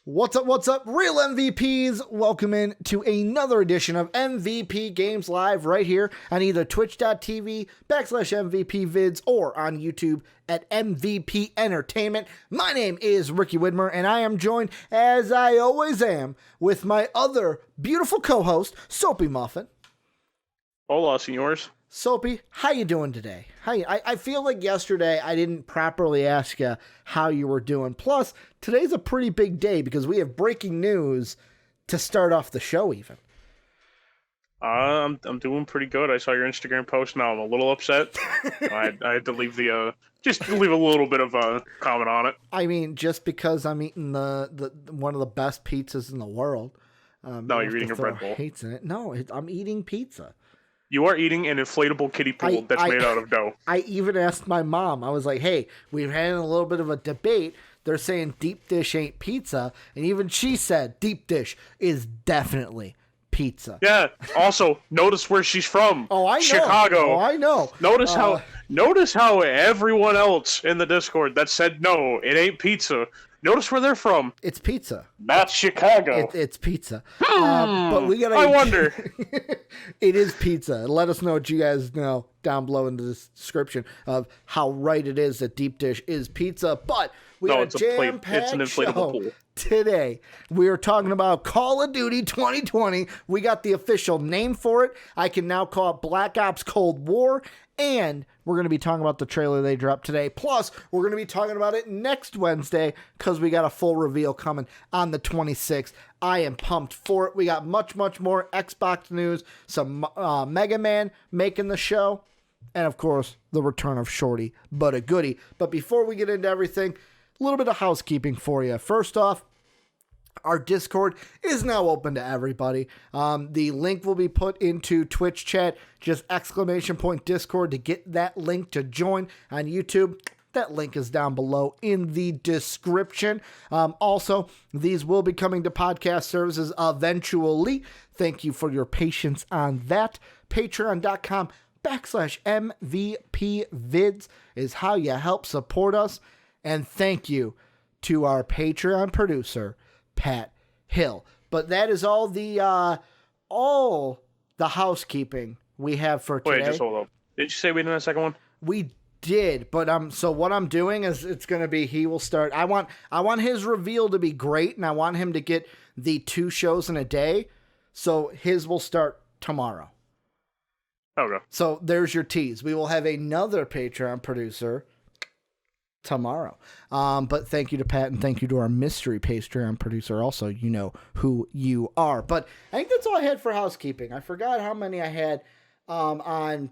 What's up, real MVPs? Welcome in to another edition of MVP Games Live right here on either twitch.tv/MVP vids or on YouTube at MVP Entertainment. My name is Ricky Widmer, and I am joined, as I always am, with my other beautiful co-host, Soapy Muffin. Hola, senors. Soapy, how you doing today? I feel like yesterday I didn't properly ask you how you were doing. Plus, today's a pretty big day because we have breaking news to start off the show even. I'm doing pretty good. I saw your Instagram post. Now I'm a little upset. I had to leave just to leave a little bit of a comment on it. I mean, just because I'm eating the one of the best pizzas in the world. No, you're eating a Red Bull. Hates in it. No, I'm eating pizza. You are eating an inflatable kiddie pool that's made out of dough. I even asked my mom. I was like, hey, we've had a little bit of a debate. They're saying deep dish ain't pizza. And even she said deep dish is definitely pizza. Yeah. Also, notice where she's from. Oh, I know. Chicago. Oh, I know. Notice how everyone else in the Discord that said no, it ain't pizza. Notice where they're from. It's pizza. That's Chicago. It's pizza. But we gotta. I wonder. It is pizza. Let us know what you guys know down below in the description of how right it is that deep dish is pizza. But we got a jam-packed It's an inflatable pool. Today. We are talking about Call of Duty 2020. We got the official name for it. I can now call it Black Ops Cold War. And we're going to be talking about the trailer they dropped today. Plus, we're going to be talking about it next Wednesday because we got a full reveal coming on the 26th. I am pumped for it. We got much more Xbox news, some Mega Man making the show, and of course, the return of Shorty But A Goodie. But before we get into everything, a little bit of housekeeping for you. First off, our Discord is now open to everybody. The link will be put into Twitch chat. Just !Discord to get that link to join on YouTube. That link is down below in the description. Also, these will be coming to podcast services eventually. Thank you for your patience on that. Patreon.com/MVPvids is how you help support us. And thank you to our Patreon producer, Pat Hill. But that is all the housekeeping we have for today. Wait, just hold up. Did you say we did a second one? We did, but so what I'm doing is it's going to be he will start. I want his reveal to be great, and I want him to get the 2 shows in a day. So his will start tomorrow. Okay. So there's your tease. We will have another Patreon producer tomorrow. But thank you to Pat and thank you to our mystery Patreon producer. Also, you know who you are. But I think that's all I had for housekeeping. I forgot how many I had on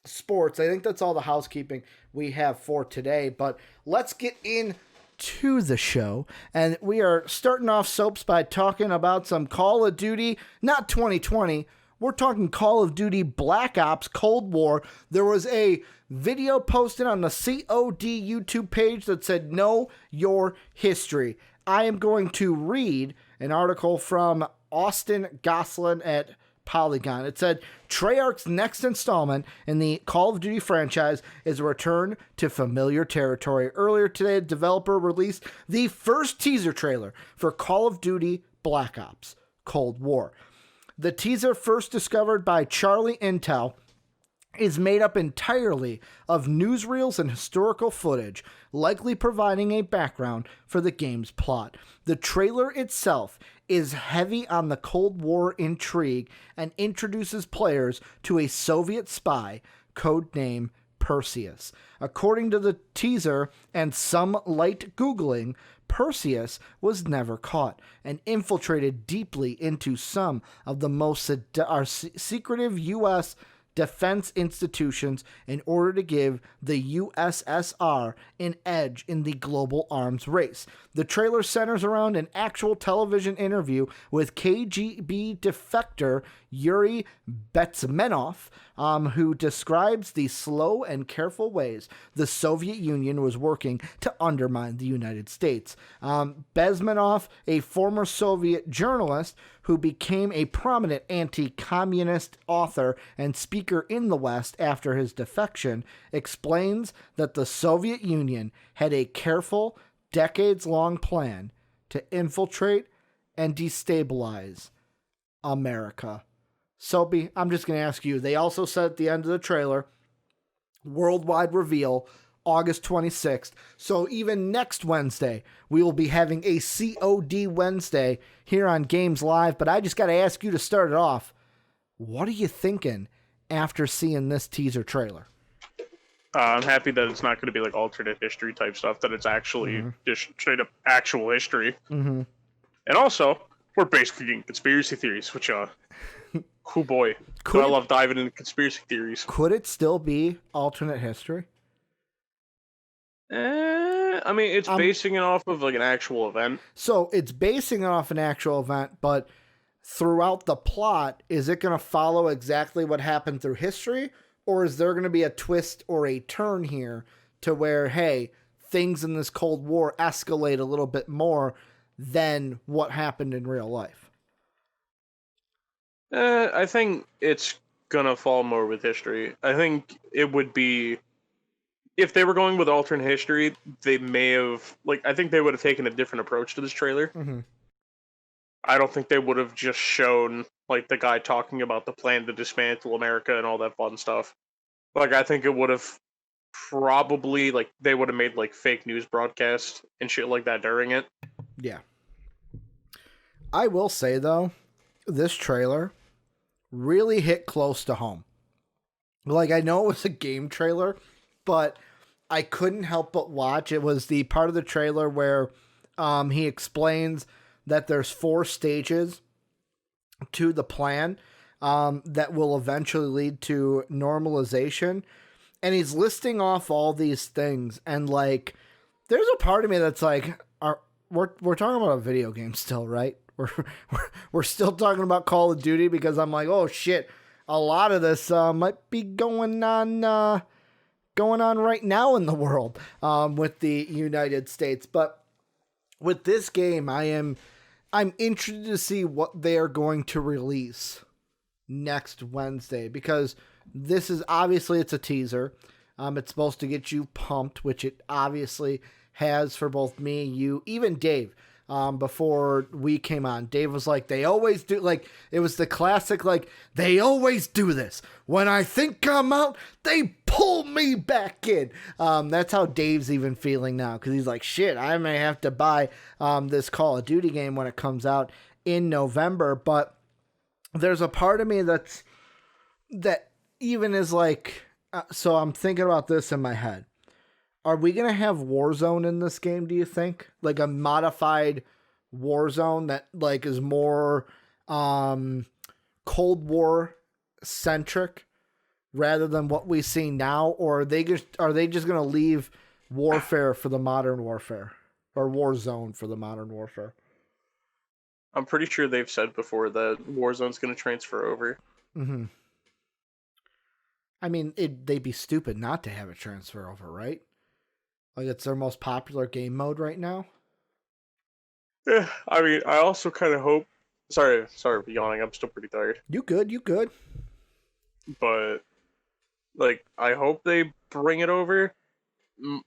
sports. I think that's all the housekeeping we have for today. But let's get into the show. And we are starting off soaps by talking about some Call of Duty, not 2020. We're talking Call of Duty Black Ops Cold War. There was a video posted on the COD YouTube page that said, know your history. I am going to read an article from Austin Goslin at Polygon. It said, Treyarch's next installment in the Call of Duty franchise is a return to familiar territory. Earlier today, the developer released the first teaser trailer for Call of Duty Black Ops Cold War. The teaser, first discovered by Charlie Intel, is made up entirely of newsreels and historical footage, likely providing a background for the game's plot. The trailer itself is heavy on the Cold War intrigue and introduces players to a Soviet spy, codename Perseus. According to the teaser and some light Googling, Perseus was never caught and infiltrated deeply into some of the most secretive U.S. defense institutions in order to give the USSR an edge in the global arms race. The trailer centers around an actual television interview with KGB defector Yuri Bezmenov, who describes the slow and careful ways the Soviet Union was working to undermine the United States. Bezmenov, a former Soviet journalist who became a prominent anti-communist author and speaker in the West after his defection, explains that the Soviet Union had a careful, decades-long plan to infiltrate and destabilize America. Soapy, I'm just going to ask you. They also said at the end of the trailer, worldwide reveal, August 26th. So even next Wednesday, we will be having a COD Wednesday here on Games Live. But I just got to ask you to start it off. What are you thinking after seeing this teaser trailer? I'm happy that it's not going to be like alternate history type stuff, that it's actually just straight up actual history. Mm-hmm. And also, we're basically getting conspiracy theories, which, oh boy, I love diving into conspiracy theories. Could it still be alternate history? I mean, it's basing it off of like an actual event. So it's basing it off an actual event, but throughout the plot, is it going to follow exactly what happened through history? Or is there going to be a twist or a turn here to where, hey, things in this Cold War escalate a little bit more than what happened in real life? I think it's going to fall more with history. I think it would be... If they were going with alternate history, they may have... I think they would have taken a different approach to this trailer. Mm-hmm. I don't think they would have just shown, the guy talking about the plan to dismantle America and all that fun stuff. I think it would have probably, they would have made, fake news broadcasts and shit like that during it. Yeah. I will say, though, this trailer really hit close to home. I know it was a game trailer, but I couldn't help but watch. It was the part of the trailer where he explains that there's 4 stages to the plan that will eventually lead to normalization. And he's listing off all these things. And there's a part of me that's we're talking about a video game still, right? We're still talking about Call of Duty, because I'm like, oh shit, a lot of this might be going on right now in the world with the United States. But with this game, I'm interested to see what they are going to release next Wednesday, because this is obviously, it's a teaser. It's supposed to get you pumped, which it obviously has for both me, you, even Dave. Before we came on, Dave was like, they always do, it was the classic, they always do this. When I think I'm out, they pull me back in. That's how Dave's even feeling now, because he's like, shit, I may have to buy this Call of Duty game when it comes out in November. But there's a part of me that even is so I'm thinking about this in my head. Are we going to have Warzone in this game, do you think? A modified Warzone that, is more Cold War centric rather than what we see now? Or are they just going to leave Warfare for the Modern Warfare? Or Warzone for the Modern Warfare? I'm pretty sure they've said before that Warzone's going to transfer over. Mm-hmm. I mean, they'd be stupid not to have it transfer over, right? It's their most popular game mode right now. Yeah, I mean, I also kind of hope... Sorry for yawning, I'm still pretty tired. You good. But, I hope they bring it over.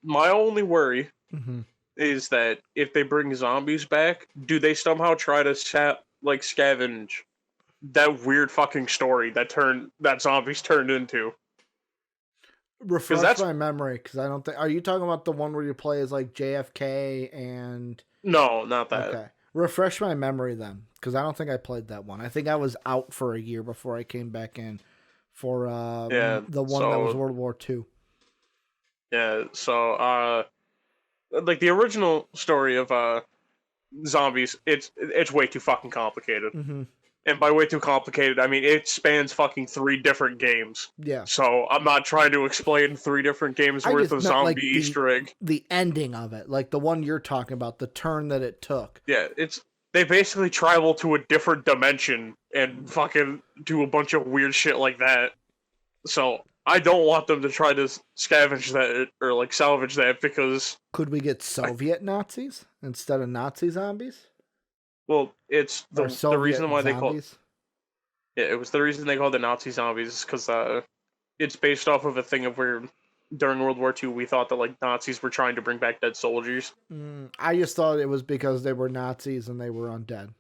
My only worry is that if they bring zombies back, do they somehow try to scavenge that weird fucking story that zombies turned into? Refresh my memory, because I don't think... Are you talking about the one where you play as JFK and... No, not that. Okay. Refresh my memory then, because I don't think I played that one. I think I was out for a year before I came back in for the one that was World War II. Yeah, so the original story of zombies, it's way too fucking complicated. Mm-hmm. And by way too complicated, I mean it spans fucking 3 different games. Yeah. So I'm not trying to explain 3 different games worth of zombie Easter egg. The ending of it, the one you're talking about, the turn that it took. Yeah, they basically travel to a different dimension and fucking do a bunch of weird shit like that. So I don't want them to try to scavenge that or salvage that, because... Could we get Soviet Nazis instead of Nazi zombies? Well, it's the reason why zombies? They call it... Yeah, it was the reason they called it Nazi zombies, because it's based off of a thing of where during World War II, we thought that like Nazis were trying to bring back dead soldiers. I just thought it was because they were Nazis and they were undead.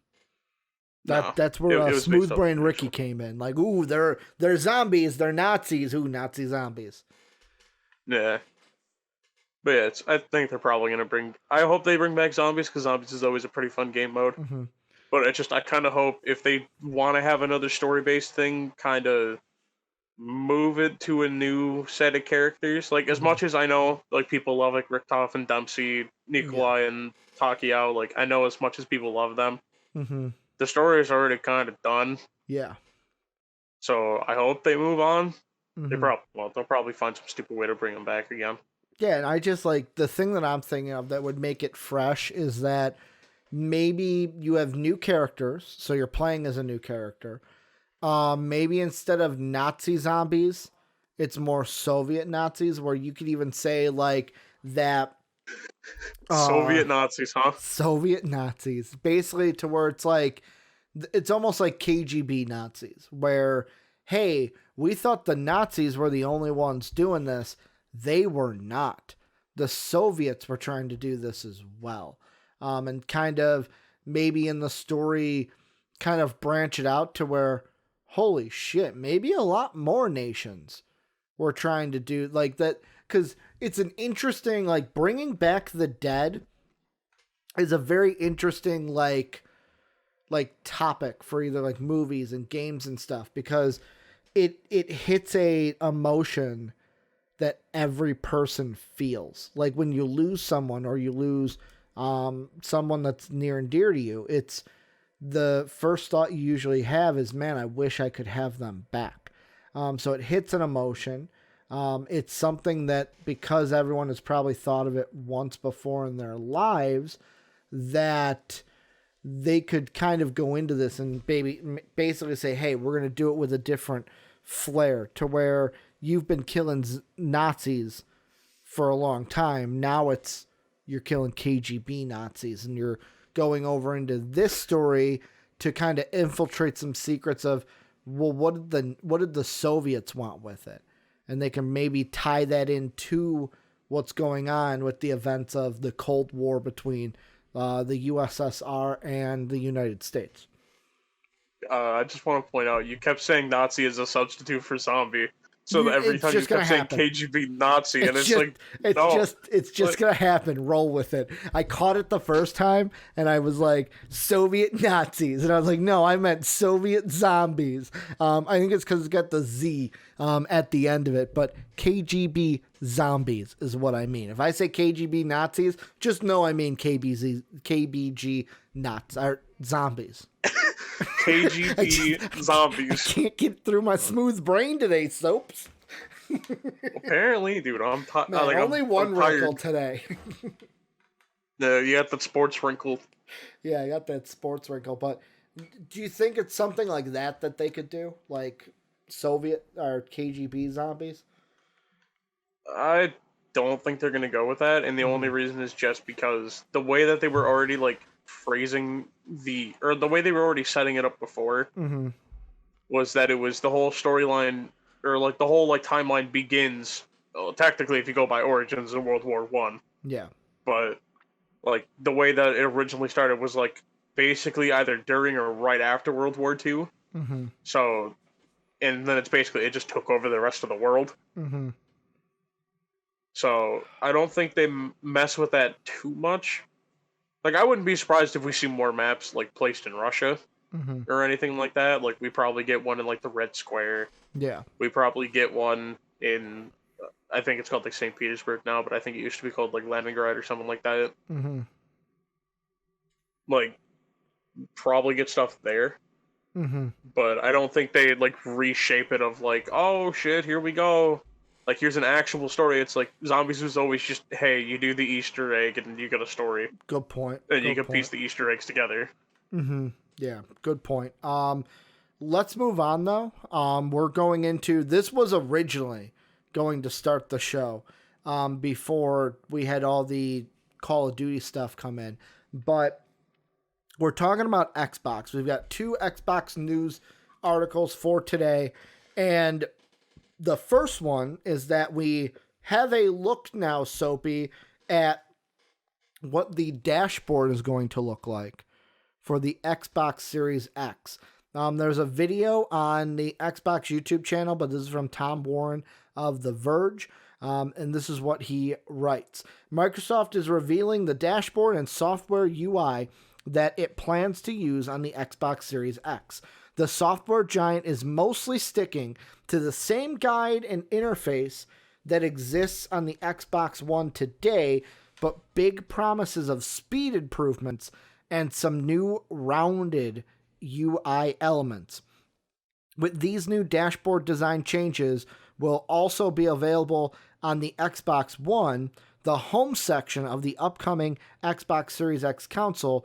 No, That's where it was Smooth based off Brain the Ricky actual- came in. Like, ooh, they're zombies, they're Nazis. Ooh, Nazi zombies. Yeah. But yeah, I think they're probably gonna bring. I hope they bring back zombies because zombies is always a pretty fun game mode. Mm-hmm. But I kind of hope if they want to have another story based thing, kind of move it to a new set of characters. Like as much as I know, like people love like Richtof and Dempsey, Nikolai and Takiao. Like I know as much as people love them, the story is already kind of done. Yeah. So I hope they move on. Mm-hmm. They'll probably find some stupid way to bring them back again. Yeah, and I just like the thing that I'm thinking of that would make it fresh is that maybe you have new characters, so you're playing as a new character. Maybe instead of Nazi zombies, it's more Soviet Nazis, where you could even say like that. Soviet Nazis, huh? Soviet Nazis, basically, to where it's like it's almost like KGB Nazis, where hey, we thought the Nazis were the only ones doing this. They were not. The Soviets were trying to do this as well. And kind of maybe in the story, kind of branch it out to where, holy shit, maybe a lot more nations were trying to do like that. Because it's an interesting, like, bringing back the dead is a very interesting, like topic for either like movies and games and stuff, because it hits a emotion that every person feels. Like when you lose someone or you lose someone that's near and dear to you, it's the first thought you usually have is, man, I wish I could have them back. So it hits an emotion. It's something that, because everyone has probably thought of it once before in their lives, that they could kind of go into this and basically say, hey, we're going to do it with a different flair, to where you've been killing Nazis for a long time. Now you're killing KGB Nazis, and you're going over into this story to kind of infiltrate some secrets of, well, what did the Soviets want with it? And they can maybe tie that into what's going on with the events of the Cold War between the USSR and the United States. I just want to point out, you kept saying Nazi as a substitute for zombie. So that every time you kept saying KGB Nazi, and it's just gonna happen. Roll with it. I caught it the first time, and I was like Soviet Nazis, and I was like, no, I meant Soviet zombies. I think it's because it's got the Z at the end of it, but KGB zombies is what I mean. If I say KGB Nazis, just know I mean KBG Nazis or zombies. KGB zombies. I can't get through my smooth brain today, Soaps. Apparently, dude, only one wrinkle today. No, you got the sports wrinkle. Yeah, I got that sports wrinkle. But do you think it's something like that they could do, like Soviet or KGB zombies? I don't think they're gonna go with that, and the only reason is just because the way that they were already like phrasing the way they were already setting it up before was that it was the whole storyline, or like the whole like timeline begins technically if you go by origins in World War One. Yeah. But like the way that it originally started was like basically either during or right after World War Two. So, and then it just took over the rest of the world. So I don't think they mess with that too much. Like, I wouldn't be surprised if we see more maps, like, placed in Russia or anything like that. Like, we probably get one in, like, the Red Square. Yeah. We probably get one in, I think it's called, like, St. Petersburg now, but I think it used to be called, like, Leningrad or something like that. Like, probably get stuff there. But I don't think they'd, like, reshape it of, like, oh, shit, here we go. Like, here's an actual story. It's like Zombies was always just, hey, you do the Easter egg and you get a story. Good point. And you can piece the Easter eggs together. Yeah, good point. Let's move on, though. We're going into... This was originally going to start the show before we had all the Call of Duty stuff come in. But we're talking about Xbox. We've got 2 Xbox news articles for today. And... the first one is that we have a look now, Soapy, at what the dashboard is going to look like for the Xbox Series X. There's a video on the Xbox YouTube channel, but this is from Tom Warren of The Verge, and this is what he writes. Microsoft is revealing the dashboard and software UI that it plans to use on the Xbox Series X. The software giant is mostly sticking to the same guide and interface that exists on the Xbox One today, but big promises of speed improvements and some new rounded UI elements. With these new dashboard design changes will also be available on the Xbox One. The home section of the upcoming Xbox Series X console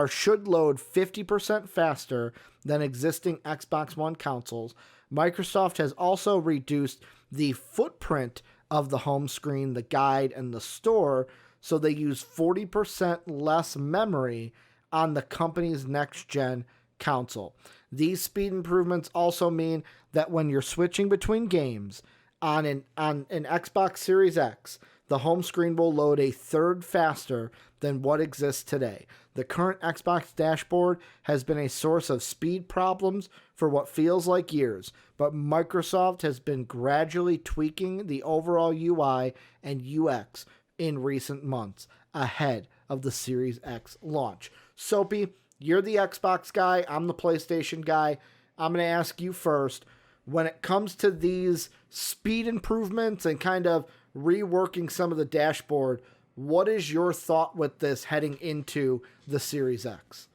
should load 50% faster than existing Xbox One consoles. Microsoft has also reduced the footprint of the home screen, the guide, and the store, so they use 40% less memory on the company's next-gen console. These speed improvements also mean that when you're switching between games on an Xbox Series X, the home screen will load a third faster than what exists today. The current Xbox dashboard has been a source of speed problems for what feels like years, but Microsoft has been gradually tweaking the overall UI and UX in recent months ahead of the Series X launch. Soapy, you're the Xbox guy. I'm the PlayStation guy. I'm going to ask you first. When it comes to these speed improvements and kind of reworking some of the dashboard, what is your thought with this heading into the Series X?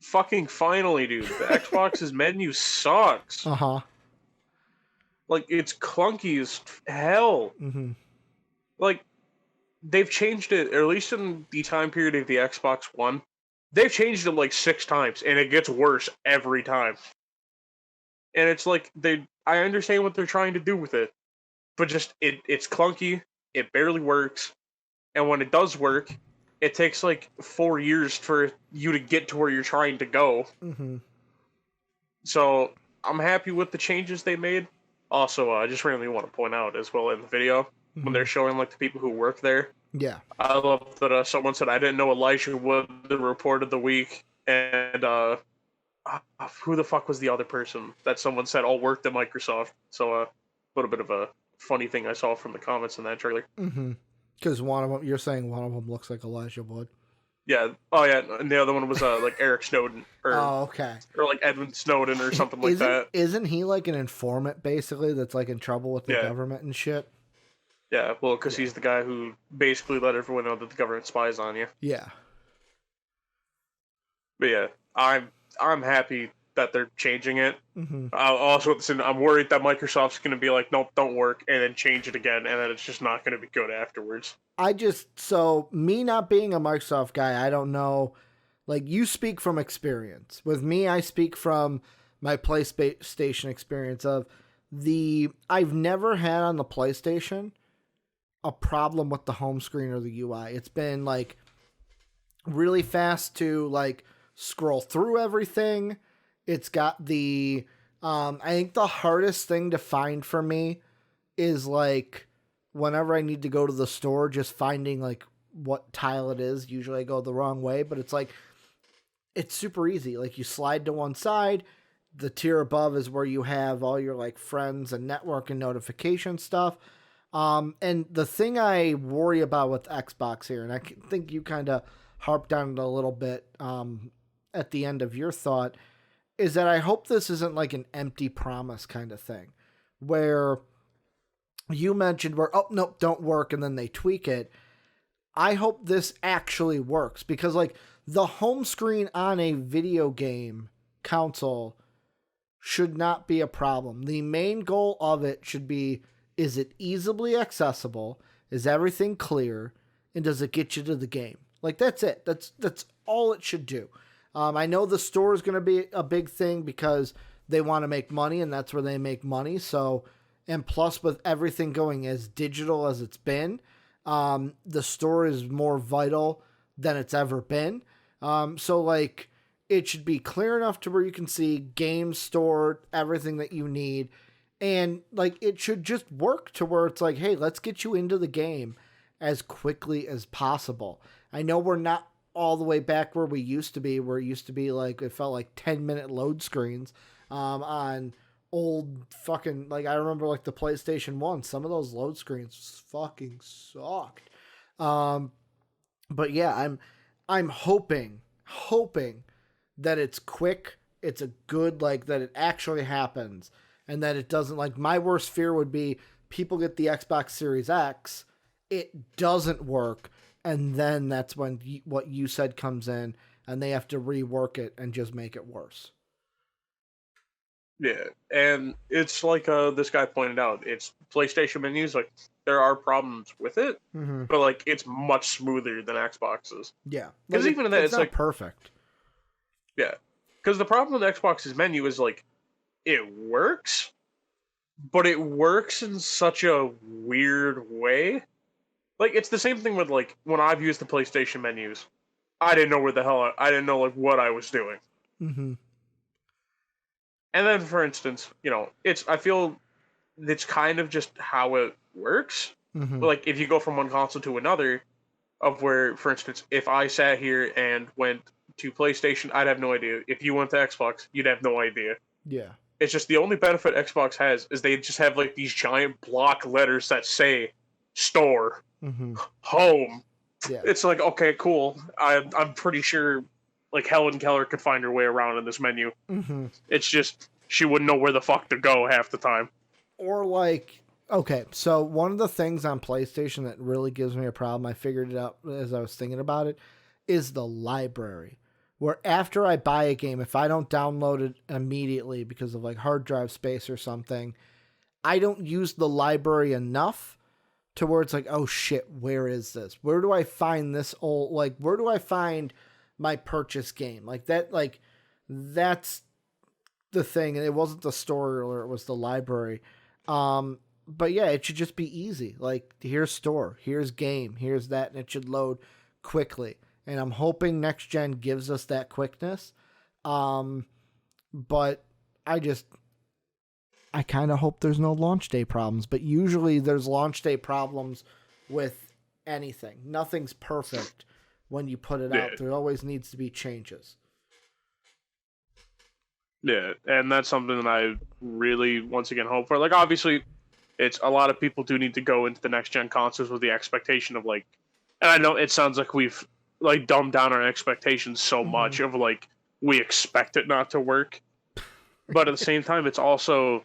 Fucking finally, dude. The Xbox's menu sucks. Uh-huh. Like, it's clunky as hell. Mm-hmm. Like, they've changed it, or at least in the time period of the Xbox One, they've changed it like 6 times, and it gets worse every time. And it's like, I understand what they're trying to do with it, but just, it's clunky, it barely works, and when it does work, it takes like 4 years for you to get to where you're trying to go. Mm-hmm. So, I'm happy with the changes they made. Also, I just randomly want to point out as well in the video, when they're showing like the people who work there. Yeah. I love that someone said, I didn't know Elijah Wood, the report of the week, and who the fuck was the other person that someone said all worked at Microsoft? So a little bit of a funny thing I saw from the comments in that trailer. Mm-hmm. Because you're saying one of them looks like Elijah Wood. Yeah. Oh yeah. And the other one was like Eric Snowden, or okay, or like Edwin Snowden or something like that. Isn't he like an informant basically that's like in trouble with the government and shit? Yeah. Well, because he's the guy who basically let everyone know that the government spies on you. Yeah. But yeah, I'm happy that they're changing it. Mm-hmm. Also, I'm worried that Microsoft's going to be like, nope, don't work, and then change it again, and then it's just not going to be good afterwards. So me not being a Microsoft guy, I don't know. Like, you speak from experience. With me, I speak from my PlayStation experience of I've never had on the PlayStation a problem with the home screen or the UI. It's been like really fast to like scroll through everything. It's got I think the hardest thing to find for me is like whenever I need to go to the store, just finding like what tile it is. Usually I go the wrong way, but it's like, it's super easy. Like you slide to one side, the tier above is where you have all your like friends and network and notification stuff. And the thing I worry about with Xbox here, and I think you kind of harped on it a little bit at the end of your thought, is that I hope this isn't like an empty promise kind of thing where you mentioned where, oh, nope, don't work, and then they tweak it. I hope this actually works because like the home screen on a video game console should not be a problem. The main goal of it should be, is it easily accessible? Is everything clear? And does it get you to the game? Like, that's it. That's all it should do. I know the store is going to be a big thing because they want to make money, and that's where they make money. So, and plus with everything going as digital as it's been, the store is more vital than it's ever been. So like it should be clear enough to where you can see games stored, everything that you need. And like it should just work to where it's like, hey, let's get you into the game as quickly as possible. I know we're not all the way back where we used to be, where it used to be like it felt like 10-minute load screens on old fucking, like I remember like the PlayStation 1, some of those load screens fucking sucked. But yeah, I'm hoping that it's quick, it's a good, like that it actually happens, and that it doesn't, like my worst fear would be people get the Xbox Series X, it doesn't work, and then that's when what you said comes in, and they have to rework it and just make it worse. Yeah, and it's like this guy pointed out, it's PlayStation menus, like there are problems with it, but like it's much smoother than Xbox's. Yeah, because like even in that, it's not like perfect. Yeah, because the problem with Xbox's menu is like it works, but it works in such a weird way. Like it's the same thing with like when I've used the PlayStation menus, I didn't know where the hell I didn't know like what I was doing. And then, for instance, I feel it's kind of just how it works. Like if you go from one console to another, of where, for instance, if I sat here and went to PlayStation, I'd have no idea. If you went to Xbox, you'd have no idea. Yeah. It's just the only benefit Xbox has is they just have like these giant block letters that say store, home. Yeah. It's like, okay, cool. I'm pretty sure like Helen Keller could find her way around in this menu. It's just she wouldn't know where the fuck to go half the time. Or like, okay, so one of the things on PlayStation that really gives me a problem, I figured it out as I was thinking about it, is the library. Where after I buy a game, if I don't download it immediately because of like hard drive space or something, I don't use the library enough to where it's like, oh shit, where is this? Where do I find this old, like, where do I find my purchase game? Like that's the thing. And it wasn't the store or it was the library. But yeah, it should just be easy. Like, here's store, here's game, here's that, and it should load quickly. And I'm hoping next gen gives us that quickness. But I kind of hope there's no launch day problems. But usually there's launch day problems with anything. Nothing's perfect when you put it out. There always needs to be changes. Yeah, and that's something that I really, once again, hope for. Like, obviously, it's a lot of people do need to go into the next gen consoles with the expectation of like, and I know it sounds like we've like dumbed down our expectations so much of like we expect it not to work, but at the same time, it's also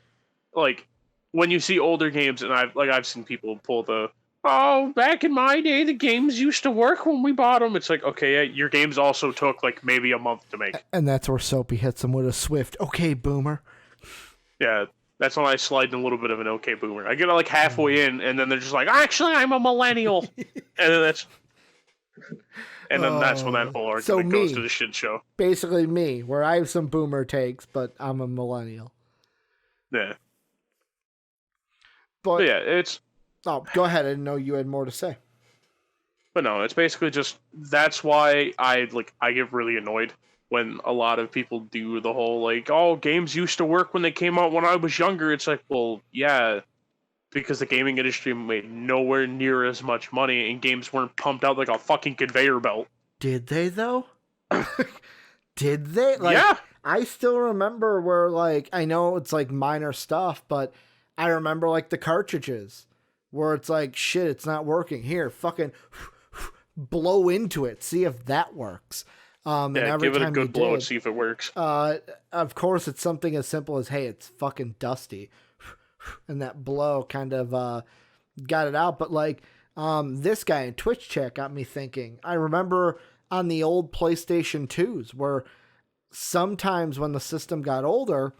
like when you see older games, and I've seen people pull the, oh, back in my day, the games used to work when we bought them. It's like, okay, yeah, your games also took like maybe a month to make. And that's where Soapy hits him with a swift, okay, boomer. Yeah, that's when I slide in a little bit of an okay boomer. I get like halfway in, and then they're just like, actually, I'm a millennial. and then that's when that whole argument goes to the shit show. Basically me, where I have some boomer takes, but I'm a millennial. Yeah. But yeah, it's... Oh, go ahead. I didn't know you had more to say. But no, it's basically just... That's why I get really annoyed when a lot of people do the whole, like, oh, games used to work when they came out when I was younger. It's like, well, yeah, because the gaming industry made nowhere near as much money and games weren't pumped out like a fucking conveyor belt. Did they, though? Did they? Like, yeah. I still remember where, like, I know it's, like, minor stuff, but I remember, like, the cartridges where it's like, shit, it's not working. Here, fucking blow into it. See if that works. And every give it a time good blow and see if it works. Of course, it's something as simple as, hey, it's fucking dusty. And that blow kind of got it out. But, like, this guy in Twitch chat got me thinking. I remember on the old PlayStation 2s where sometimes when the system got older,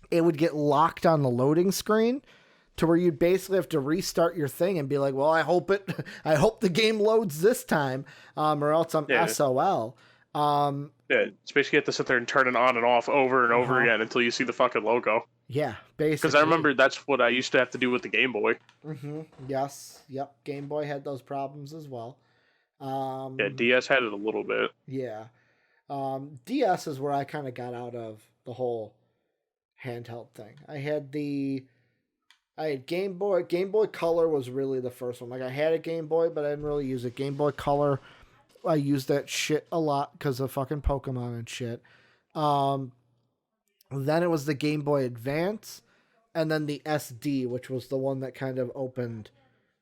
it would get locked on the loading screen to where you'd basically have to restart your thing and be like, well, I hope the game loads this time, or else I'm SOL. It's basically you have to sit there and turn it on and off over and over again until you see the fucking logo. Yeah, basically. Because I remember that's what I used to have to do with the Game Boy. Yes. Yep. Game Boy had those problems as well. DS had it a little bit. Yeah. DS is where I kind of got out of the whole handheld thing. I had Game Boy. Game Boy Color was really the first one. Like I had a Game Boy, but I didn't really use it. Game Boy Color, I used that shit a lot because of fucking Pokemon and shit. Then it was the Game Boy Advance, and then the SD, which was the one that kind of opened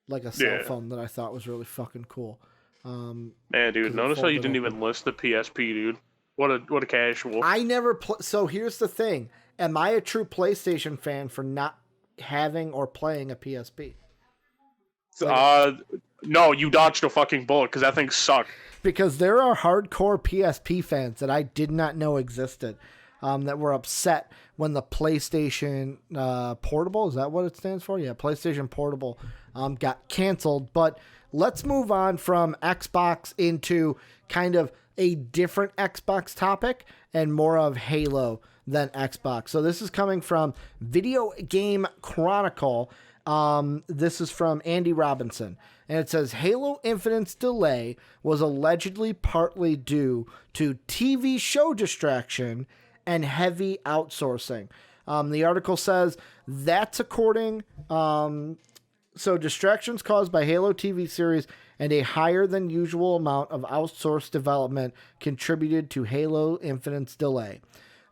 like a cell phone that I thought was really fucking cool. Man, dude, notice how you didn't even list the PSP, dude. What a casual. I never so here's the thing. Am I a true PlayStation fan for not having or playing a PSP? No, you dodged a fucking bullet because that thing sucked. Because there are hardcore PSP fans that I did not know existed that were upset when the PlayStation Portable, is that what it stands for? Yeah, PlayStation Portable got canceled. But let's move on from Xbox into kind of a different Xbox topic and more of Halo than Xbox. So this is coming from Video Game Chronicle. This is from Andy Robinson. And it says, Halo Infinite's delay was allegedly partly due to TV show distraction and heavy outsourcing. The article says that's according... So distractions caused by Halo TV series and a higher than usual amount of outsourced development contributed to Halo Infinite's delay.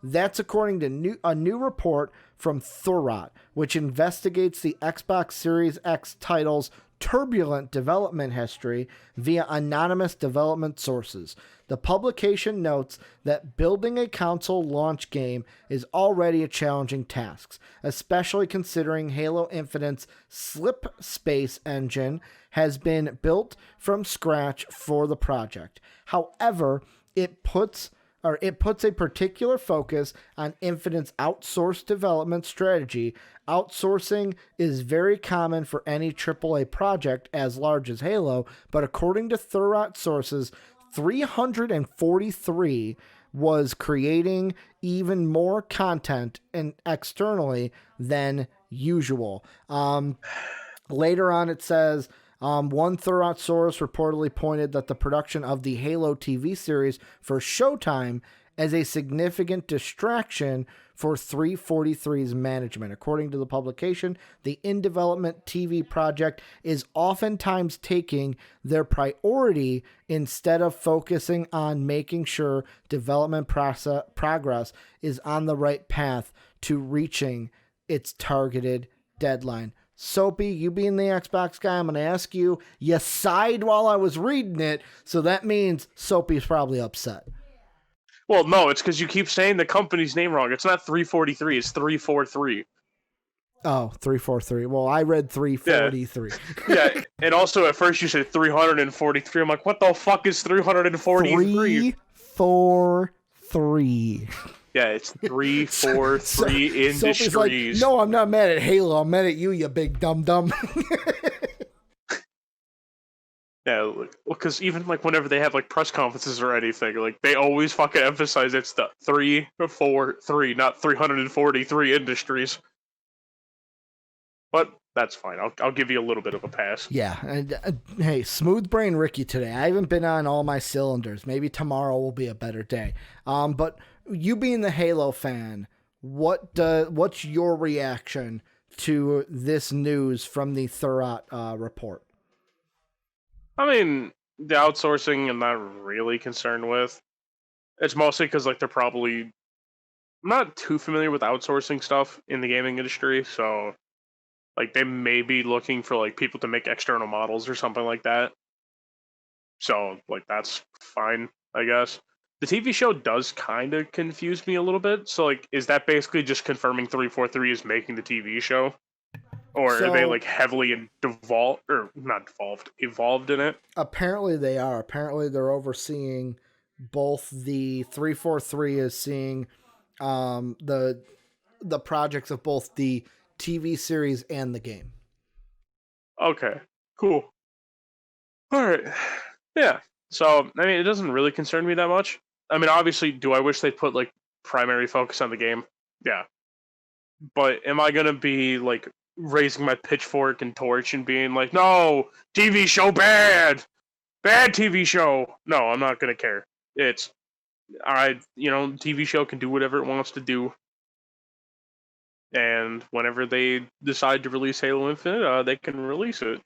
That's according to a new report from Thurrott, which investigates the Xbox Series X title's turbulent development history via anonymous development sources. The publication notes that building a console launch game is already a challenging task, especially considering Halo Infinite's Slip Space engine has been built from scratch for the project. However, it puts a particular focus on Infinite's outsourced development strategy. Outsourcing is very common for any AAA project as large as Halo, but according to Thurrott sources, 343 was creating even more content and externally than usual. Later on, it says... one Thurrott source reportedly pointed that the production of the Halo TV series for Showtime as a significant distraction for 343's management. According to the publication, the in-development TV project is oftentimes taking their priority instead of focusing on making sure development progress is on the right path to reaching its targeted deadline. Soapy, you being the Xbox guy, I'm going to ask you, you sighed while I was reading it, so that means Soapy's probably upset. Well, no, it's because you keep saying the company's name wrong. It's not 343, it's 343. Oh, 343. Well, I read 343. Yeah, and also at first you said 343. I'm like, what the fuck is 343? 343. Yeah, it's 343 Industries. Like, no, I'm not mad at Halo. I'm mad at you, you big dum-dum. Yeah, because even like whenever they have like press conferences or anything, like they always fucking emphasize it's the 343, not 343 Industries. But that's fine. I'll give you a little bit of a pass. Yeah, and hey, smooth brain Ricky today. I haven't been on all my cylinders. Maybe tomorrow will be a better day. But you being the Halo fan, what's your reaction to this news from the Thurrott report? I mean, the outsourcing I'm not really concerned with. It's mostly because like they're probably... I'm not too familiar with outsourcing stuff in the gaming industry, so like they may be looking for like people to make external models or something like that. So like that's fine, I guess. The TV show does kind of confuse me a little bit. So like, is that basically just confirming 343 is making the TV show? Or are they like heavily evolved in it? Apparently they are. Apparently they're overseeing both the 343 is seeing the projects of both the TV series and the game. Okay, cool. All right. Yeah. So, I mean, it doesn't really concern me that much. I mean, obviously, do I wish they'd put like primary focus on the game? Yeah. But am I going to be like raising my pitchfork and torch and being like, no, TV show bad TV show? No, I'm not going to care. It's, TV show can do whatever it wants to do. And whenever they decide to release Halo Infinite, they can release it.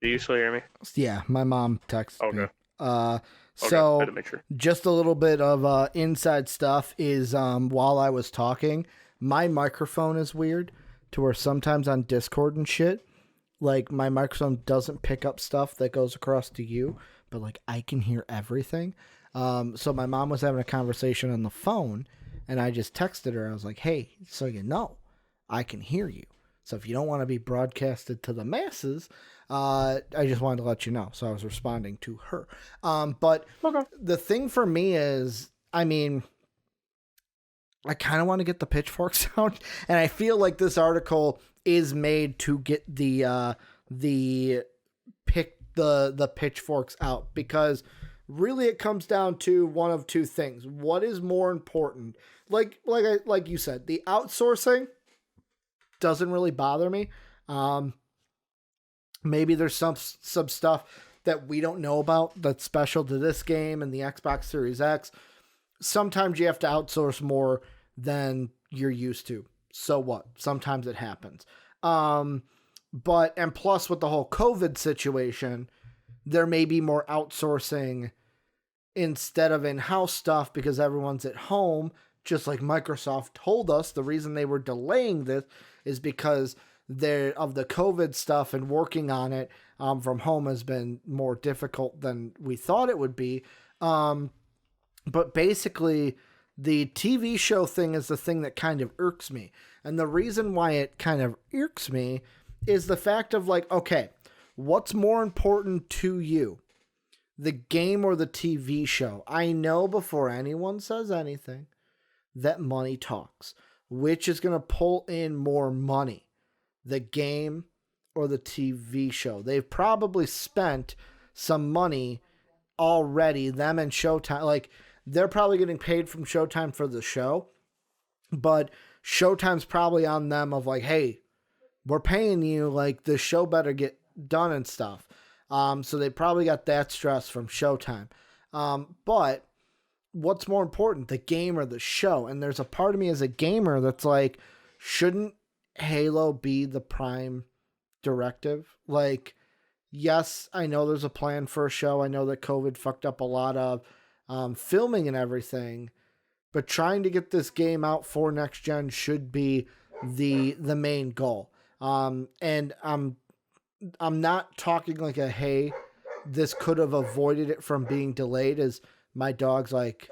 Do you still hear me? Yeah, my mom texted me. Okay. Uh, Okay, I had so to make sure. just a little bit of inside stuff is while I was talking, my microphone is weird to where sometimes on Discord and shit, like my microphone doesn't pick up stuff that goes across to you, but like I can hear everything. So my mom was having a conversation on the phone, and I just texted her. I was like, "Hey, so you know, I can hear you. So if you don't want to be broadcasted to the masses, I just wanted to let you know." So I was responding to her. But Okay. the thing for me is, I mean, I kind of want to get the pitchforks out, and I feel like this article is made to get the pitchforks out, because really it comes down to one of two things. What is more important? Like you said, the outsourcing doesn't really bother me. Maybe there's some stuff that we don't know about that's special to this game and the Xbox Series X. Sometimes you have to outsource more than you're used to. So what? Sometimes it happens. But plus with the whole COVID situation, there may be more outsourcing instead of in-house stuff because everyone's at home. Just like Microsoft told us, the reason they were delaying this is because of the COVID stuff, and working on it from home has been more difficult than we thought it would be. But basically, the TV show thing is the thing that kind of irks me. And the reason why it kind of irks me is the fact of like, okay, what's more important to you? The game or the TV show? I know before anyone says anything that money talks. Which is going to pull in more money? The game or the TV show? They've probably spent some money already, them and Showtime. Like, they're probably getting paid from Showtime for the show, but Showtime's probably on them of like, hey, we're paying you, like the show better get done and stuff. So they probably got that stress from Showtime. But what's more important, the game or the show? And there's a part of me as a gamer that's like, shouldn't Halo be the prime directive? Like, yes, I know there's a plan for a show. I know that COVID fucked up a lot of filming and everything, but trying to get this game out for next gen should be the main goal. And I'm not talking like a, hey, this could have avoided it from being delayed, as my dog's like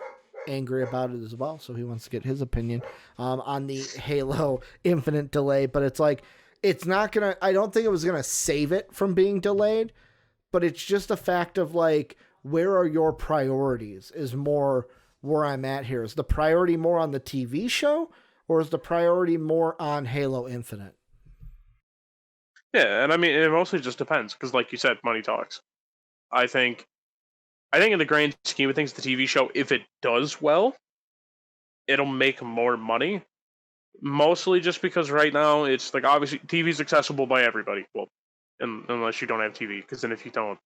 angry about it as well, so he wants to get his opinion on the Halo Infinite delay. But it's like, it's not gonna, I don't think it was gonna save it from being delayed, but it's just a fact of like, where are your priorities is more where I'm at here. Is the priority more on the TV show, or is the priority more on Halo Infinite? Yeah, and I mean, it mostly just depends, because like you said, money talks. I think in the grand scheme of things, the TV show, if it does well, it'll make more money. Mostly just because right now it's like, obviously TV's accessible by everybody. Well, unless you don't have TV, because then if you don't,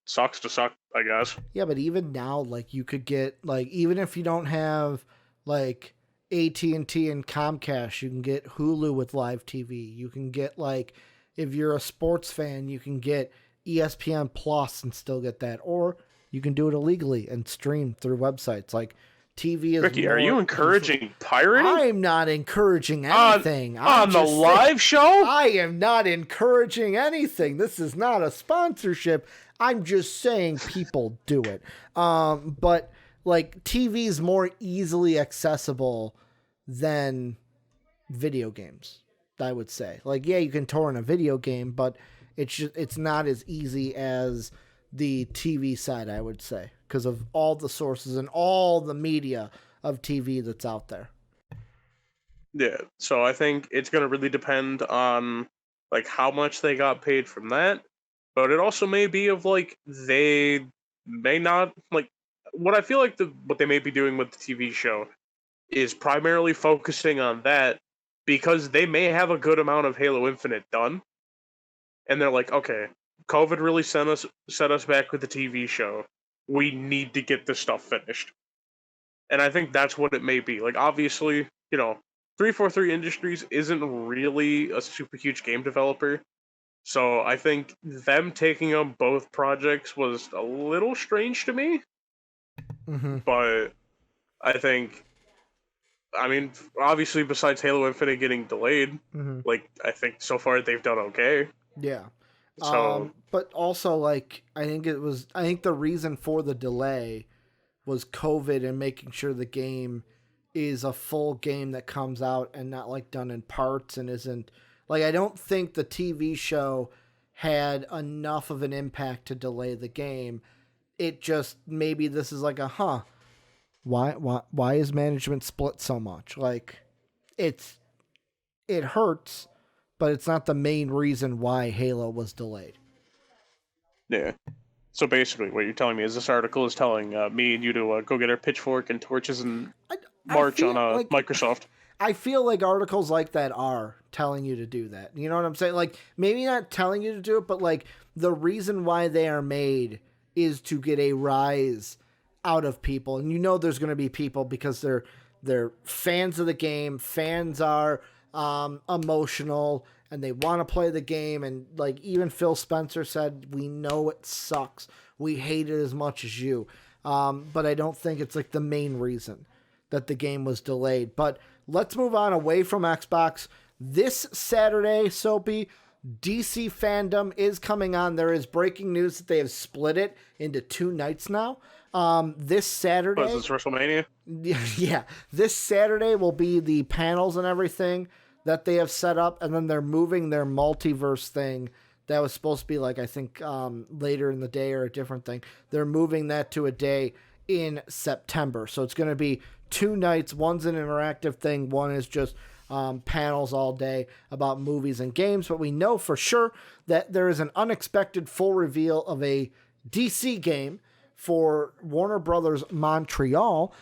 sucks to suck, I guess. Yeah, but even now, like, you could get, like, even if you don't have like AT&T and Comcast, you can get Hulu with live TV. You can get, like, if you're a sports fan, you can get ESPN Plus and still get that, or you can do it illegally and stream through websites. Like, TV is Ricky, more are you encouraging pirating? I'm not encouraging anything. On the live show? I am not encouraging anything. This is not a sponsorship. I'm just saying people do it. But like, TV is more easily accessible than video games, I would say. Like, yeah, you can torrent a video game, but it's not as easy as the TV side, I would say, because of all the sources and all the media of TV that's out there. Yeah, so I think it's going to really depend on like how much they got paid from that, but it also may be of like, they may not, like, what I feel like what they may be doing with the TV show is primarily focusing on that, because they may have a good amount of Halo Infinite done, and they're like, okay, COVID really set us back with the TV show. We need to get this stuff finished. And I think that's what it may be. Like, obviously, 343 Industries isn't really a super huge game developer. So I think them taking on both projects was a little strange to me. Mm-hmm. But I think, I mean, obviously, besides Halo Infinite getting delayed, Mm-hmm. like, I think so far they've done okay. Yeah. So, But also, like, I think the reason for the delay was COVID and making sure the game is a full game that comes out and not like done in parts and isn't like, I don't think the TV show had enough of an impact to delay the game. It just, maybe this is like why is management split so much? Like, it hurts, but it's not the main reason why Halo was delayed. yeah. So basically, what you're telling me is this article is telling me and you to go get our pitchfork and torches and march on like, Microsoft. I feel like articles like that are telling you to do that. You know what I'm saying? Like, maybe not telling you to do it, but like the reason why they are made is to get a rise out of people. And there's going to be people because they're fans of the game. Fans are emotional and they want to play the game. And like even Phil Spencer said, we know it sucks. We hate it as much as you. But I don't think it's like the main reason that the game was delayed. But let's move on away from Xbox. This Saturday, Soapy, DC Fandom is coming on. There is breaking news that they have split it into 2 nights now. This Saturday... What is this, WrestleMania? Yeah. This Saturday will be the panels and everything that they have set up, and then they're moving their multiverse thing that was supposed to be like, I think, later in the day or a different thing. They're moving that to a day in September. So it's going to be 2 nights. One's an interactive thing. One is just panels all day about movies and games. But we know for sure that there is an unexpected full reveal of a DC game for Warner Brothers Montreal.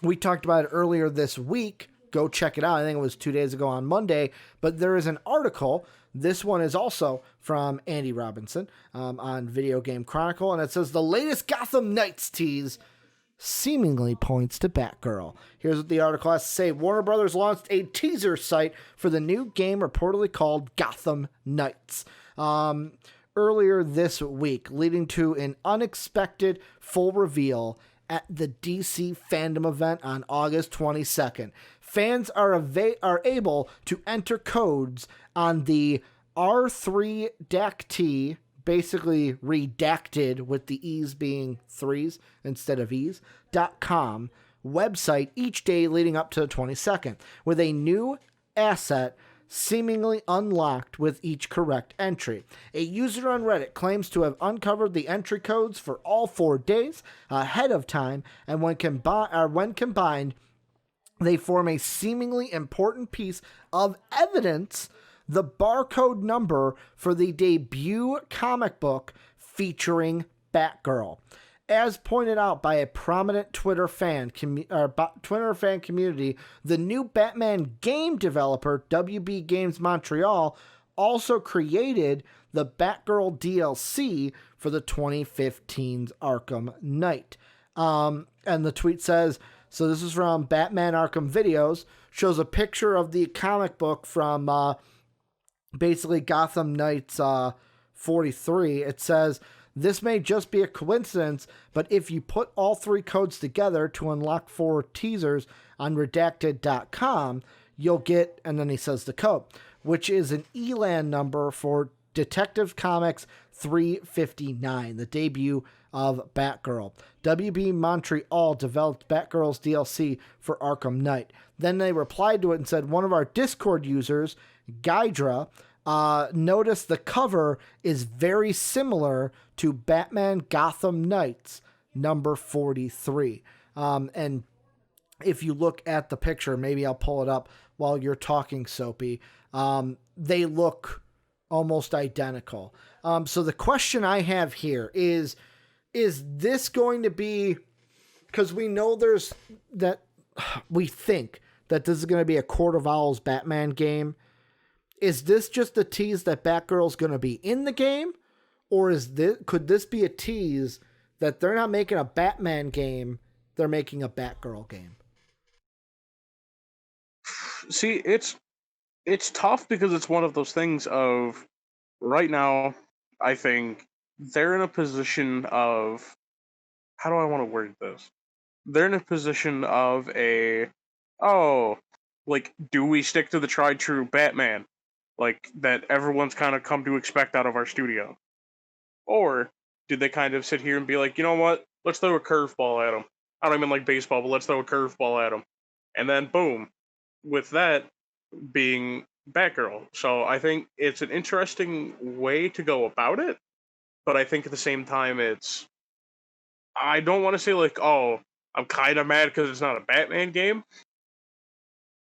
We talked about it earlier this week. Go check it out. I think it was 2 days ago on Monday. But there is an article. This one is also from Andy Robinson on Video Game Chronicle. And it says, the latest Gotham Knights tease seemingly points to Batgirl. Here's what the article has to say. Warner Brothers launched a teaser site for the new game reportedly called Gotham Knights earlier this week, leading to an unexpected full reveal at the DC Fandom event on August 22nd. Fans are able to enter codes on the R3DACT, basically redacted with the E's being threes instead of E's, .com website each day leading up to the 22nd, with a new asset seemingly unlocked with each correct entry. A user on Reddit claims to have uncovered the entry codes for all 4 days ahead of time, and when combined, they form a seemingly important piece of evidence, the barcode number for the debut comic book featuring Batgirl. As pointed out by a prominent Twitter fan community, the new Batman game developer, WB Games Montreal, also created the Batgirl DLC for the 2015's Arkham Knight. And the tweet says, so this is from Batman Arkham Videos, shows a picture of the comic book from basically Gotham Knights 43. It says, this may just be a coincidence, but if you put all 3 codes together to unlock 4 teasers on redacted.com, you'll get, and then he says the code, which is an ELAN number for Detective Comics 359, the debut of Batgirl. WB Montreal developed Batgirl's DLC for Arkham Knight. Then they replied to it and said, one of our Discord users, Gydra, noticed the cover is very similar to Batman Gotham Knights number 43. And if you look at the picture, maybe I'll pull it up while you're talking, Soapy. They look almost identical. So the question I have here is this going to be, because we know we think that this is going to be a Court of Owls Batman game. Is this just a tease that Batgirl's going to be in the game? Or could this be a tease that they're not making a Batman game they're making a Batgirl game? See, it's tough because it's one of those things of right now, I think they're in a position of, how do I want to word this? They're in a position of oh, like, do we stick to the tried true Batman, like that everyone's kind of come to expect out of our studio, or do they kind of sit here and be like, you know what, let's throw a curveball at them? I don't even like baseball, but let's throw a curveball at them, and then boom, with that being Batgirl. So I think it's an interesting way to go about it, but I think at the same time, I don't want to say like, oh, I'm kind of mad because it's not a Batman game,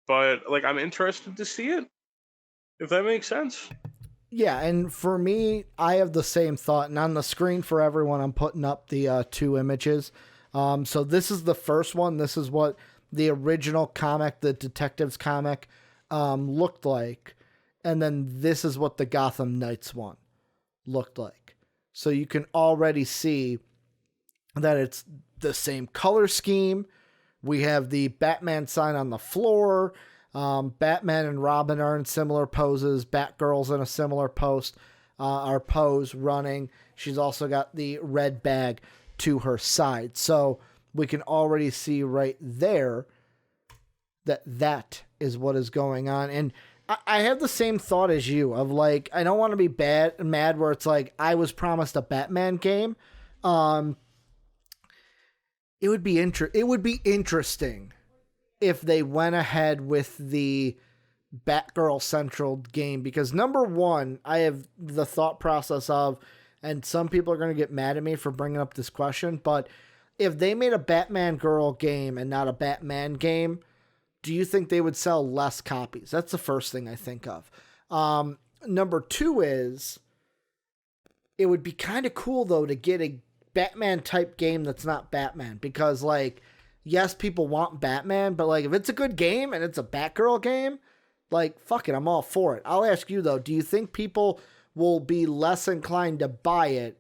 but like I'm interested to see it, if that makes sense. Yeah, and for me, I have the same thought. And on the screen for everyone, I'm putting up the 2 images. So this is the first one. This is what the original comic, the Detectives comic, looked like. And then this is what the Gotham Knights one looked like. So you can already see that it's the same color scheme. We have the Batman sign on the floor. Batman and Robin are in similar poses. Batgirl's in a similar pose running. She's also got the red bag to her side. So we can already see right there that is what is going on. And I have the same thought as you of like, I don't want to be mad where it's like, I was promised a Batman game. It would be interesting if they went ahead with the Batgirl Central game, because number one, I have the thought process of, and some people are going to get mad at me for bringing up this question, but if they made a Batman Girl game and not a Batman game, do you think they would sell less copies? That's the first thing I think of. Number two is, it would be kind of cool though to get a Batman type game that's not Batman, because like, yes, people want Batman, but like if it's a good game and it's a Batgirl game, like fuck it, I'm all for it. I'll ask you though, do you think people will be less inclined to buy it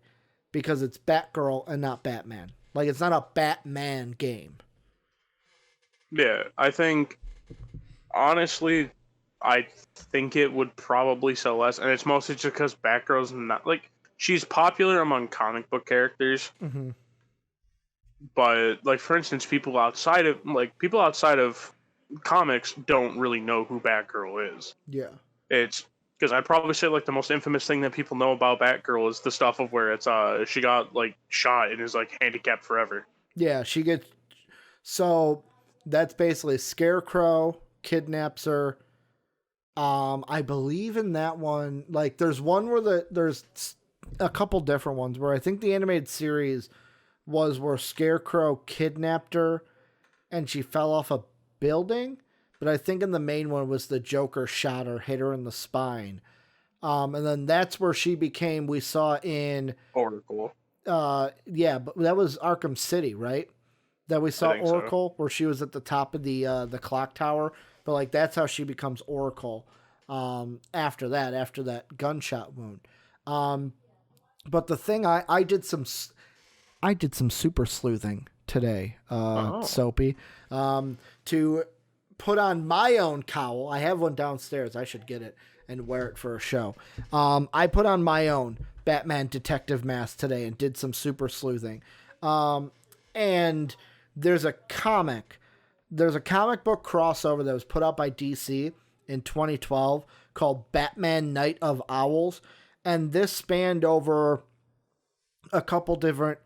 because it's Batgirl and not Batman? Like it's not a Batman game. Yeah, I think honestly, I think it would probably sell less, and it's mostly just because Batgirl's not like, she's popular among comic book characters. Mm-hmm. But like for instance, people outside of comics don't really know who Batgirl is. Yeah. It's because I'd probably say like the most infamous thing that people know about Batgirl is the stuff of where it's she got like shot and is like handicapped forever. Yeah, she gets, so that's basically Scarecrow kidnaps her. I believe in that one, like there's one where there's a couple different ones where I think the animated series was where Scarecrow kidnapped her and she fell off a building. But I think in the main one was the Joker shot her, hit her in the spine. And then that's where she became, we saw in Oracle. Yeah, but that was Arkham City, right? That we saw Oracle, so. Where she was at the top of the clock tower. But like that's how she becomes Oracle after that gunshot wound. But the thing I did some super sleuthing today, Soapy, to put on my own cowl. I have one downstairs. I should get it and wear it for a show. I put on my own Batman detective mask today and did some super sleuthing. And there's a comic book crossover that was put out by DC in 2012 called Batman Night of Owls. And this spanned over a couple different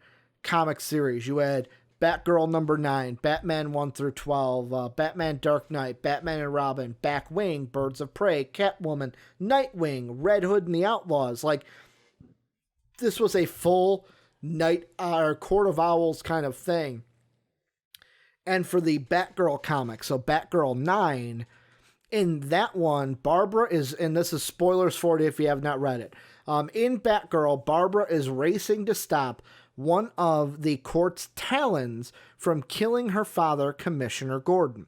comic series. You had Batgirl number 9, Batman 1 through 12, Batman Dark Knight, Batman and Robin, Batwing, Birds of Prey, Catwoman, Nightwing, Red Hood and the Outlaws. Like, this was a full Court of Owls kind of thing. And for the Batgirl comic, so Batgirl 9, in that one, Barbara is, and this is spoilers for it if you have not read it. In Batgirl, Barbara is racing to stop one of the court's talons from killing her father, Commissioner Gordon,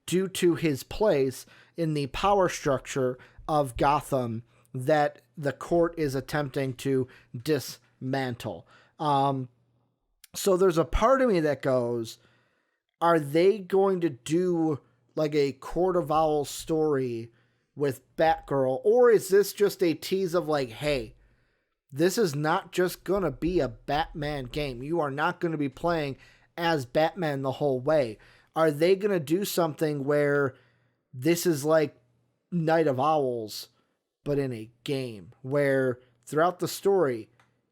due to his place in the power structure of Gotham that the court is attempting to dismantle. So there's a part of me that goes, are they going to do like a Court of Owls story with Batgirl, or is this just a tease of like, hey, this is not just going to be a Batman game. You are not going to be playing as Batman the whole way. Are they going to do something where this is like Night of Owls, but in a game where throughout the story,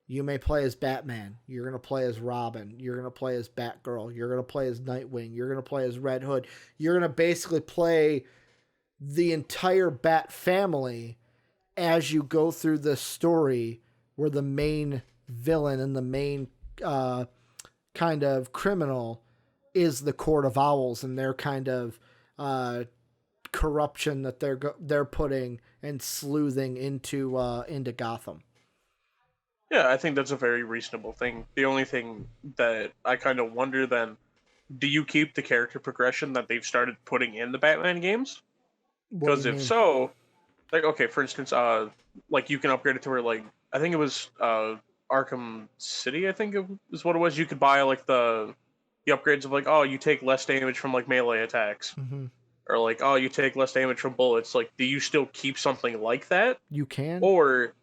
you may play as Batman, you're going to play as Robin, you're going to play as Batgirl, you're going to play as Nightwing, you're going to play as Red Hood. You're going to basically play the entire Bat family as you go through this story where the main villain and the main kind of criminal is the Court of Owls and their kind of corruption that they're putting and sleuthing into Gotham. Yeah, I think that's a very reasonable thing. The only thing that I kind of wonder then, do you keep the character progression that they've started putting in the Batman games? Because if so, like, okay, for instance, like you can upgrade it to where, like, I think it was Arkham City, I think it is what it was. You could buy like the upgrades of like, oh, you take less damage from like melee attacks. Mm-hmm. Or like, oh, you take less damage from bullets. Like, do you still keep something like that? You can. Or,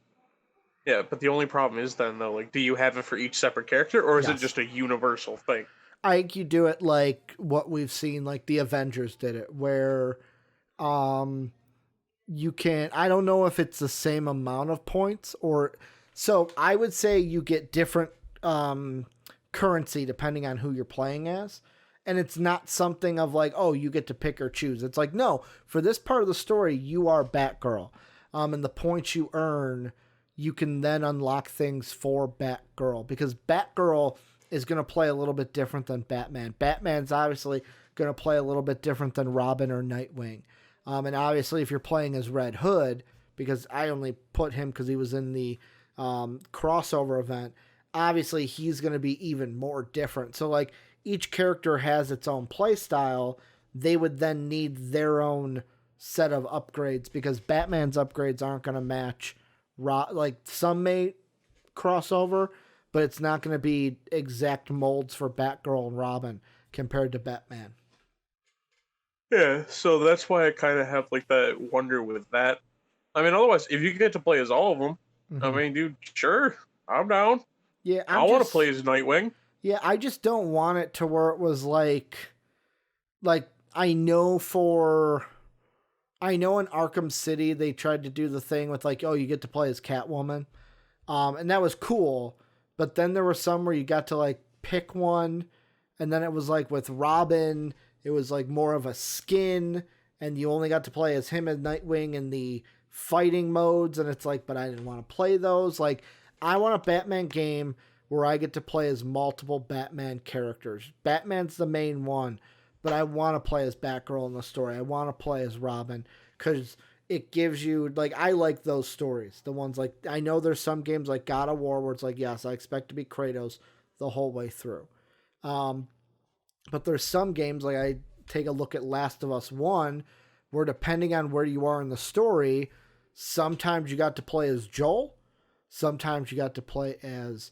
yeah, but the only problem is then, though, like, do you have it for each separate character, or is it just a universal thing? I think you do it like what we've seen, like the Avengers did it, where you can, I don't know if it's the same amount of points, or, so I would say you get different currency depending on who you're playing as. And it's not something of like, oh, you get to pick or choose. It's like, no, for this part of the story, you are Batgirl. And the points you earn, you can then unlock things for Batgirl. Because Batgirl is going to play a little bit different than Batman. Batman's obviously going to play a little bit different than Robin or Nightwing. And obviously, if you're playing as Red Hood, because I only put him because he was in the crossover event, obviously he's going to be even more different. So, like, each character has its own play style. They would then need their own set of upgrades because Batman's upgrades aren't going to match. Like, some may cross over, but it's not going to be exact molds for Batgirl and Robin compared to Batman. Yeah, so that's why I kind of have like that wonder with that. I mean, otherwise, if you get to play as all of them, I mean, dude, sure, I'm down. Yeah, I want to play as Nightwing. Yeah, I just don't want it to where it was like I know in Arkham City they tried to do the thing with like, oh, you get to play as Catwoman, and that was cool. But then there was some where you got to like pick one, and then it was like with Robin, it was like more of a skin, and you only got to play as him as Nightwing in the fighting modes, and it's like, but I didn't want to play those. Like, I want a Batman game where I get to play as multiple Batman characters. Batman's the main one, but I want to play as Batgirl in the story. I want to play as Robin because it gives you, like, I like those stories. The ones like, I know there's some games like God of War where it's like, yes, I expect to be Kratos the whole way through. But there's some games, like I take a look at Last of Us 1, where depending on where you are in the story, sometimes you got to play as Joel, sometimes you got to play as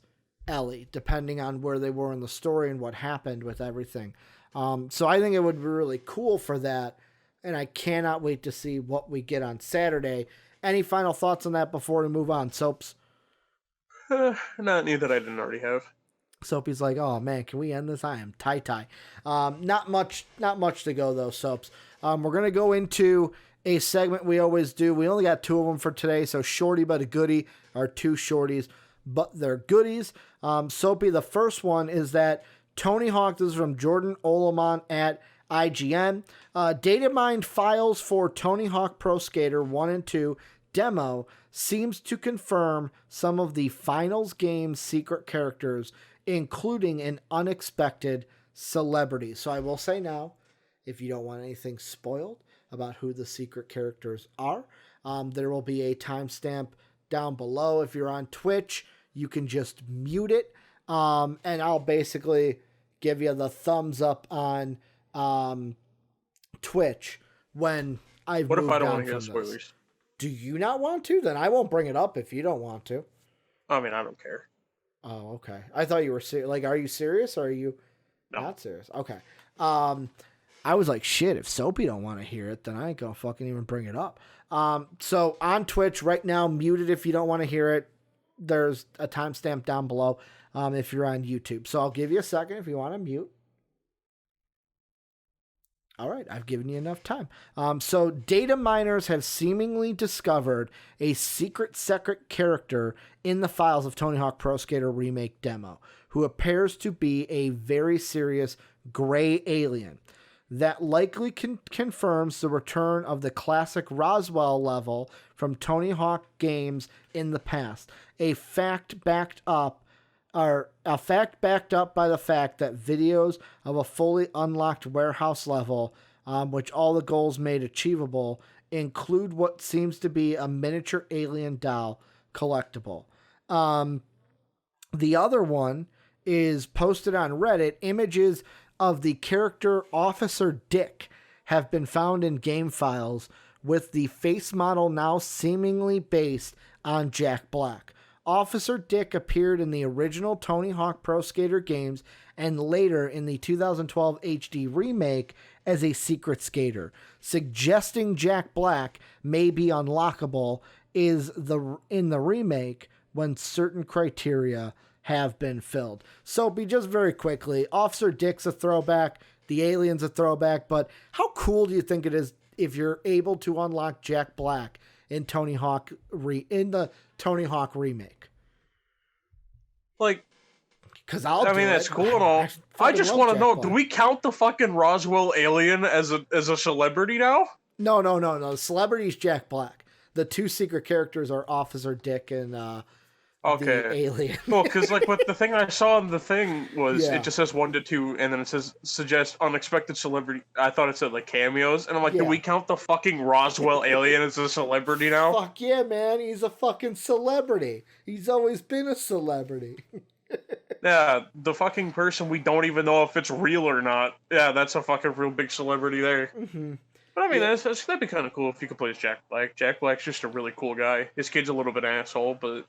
Ellie, depending on where they were in the story and what happened with everything. So I think it would be really cool for that, and I cannot wait to see what we get on Saturday. Any final thoughts on that before we move on, Soaps? Not any that I didn't already have. Soapy's like, oh man, can we end this? I am tie. Not much to go though, Soaps. We're gonna go into a segment we always do. We only got 2 of them for today, so Shorty But A Goodie are 2 shorties, but they're goodies. Soapy, the first one is that Tony Hawk, this is from Jordan Olamont at IGN. Datamined files for Tony Hawk Pro Skater 1 and 2 demo seems to confirm some of the finals game's secret characters, including an unexpected celebrity. So I will say now, if you don't want anything spoiled about who the secret characters are, there will be a timestamp down below. If you're on Twitch, you can just mute it, and I'll basically give you the thumbs up on Twitch when I've moved on. What if I don't want to hear spoilers? Do you not want to? Then I won't bring it up if you don't want to. I mean, I don't care. Oh, okay. I thought you were serious. Like, are you serious or are you... No. Not serious. Okay. I was like, shit, if Soapy don't want to hear it, then I ain't gonna fucking even bring it up. So on Twitch right now, muted if you don't want to hear it. There's a timestamp down below if you're on YouTube. So I'll give you a second if you want to mute. All right, I've given you enough time. So data miners have seemingly discovered a secret character in the files of Tony Hawk Pro Skater Remake demo, who appears to be a very serious gray alien. That likely confirms the return of the classic Roswell level from Tony Hawk games in the past. A fact backed up by the fact that videos of a fully unlocked warehouse level, which all the goals made achievable, include what seems to be a miniature alien doll collectible. The other one is posted on Reddit. Images of the character Officer Dick have been found in game files, with the face model now seemingly based on Jack Black. Officer Dick appeared in the original Tony Hawk Pro Skater games and later in the 2012 HD remake as a secret skater. Suggesting Jack Black may be unlockable in the remake when certain criteria have been filled. Soapy, just very quickly, Officer Dick's a throwback, the alien's a throwback, but how cool do you think it is if you're able to unlock Jack Black in Tony Hawk in the Tony Hawk remake? Like, because that's cool and all. I just want to know, do we count the fucking Roswell alien as a celebrity now? No. The celebrity's Jack Black. The two secret characters are Officer Dick and the alien. Well, because like what the thing I saw in the thing was it just says 1 to 2, and then it says suggest unexpected celebrity. I thought it said like cameos, and I'm like, do we count the fucking Roswell alien as a celebrity now? Fuck yeah, man! He's a fucking celebrity. He's always been a celebrity. Yeah, the fucking person we don't even know if it's real or not. Yeah, that's a fucking real big celebrity there. Mm-hmm. But I mean, that'd be kind of cool if you could play as Jack Black. Jack Black's just a really cool guy. His kid's a little bit asshole, but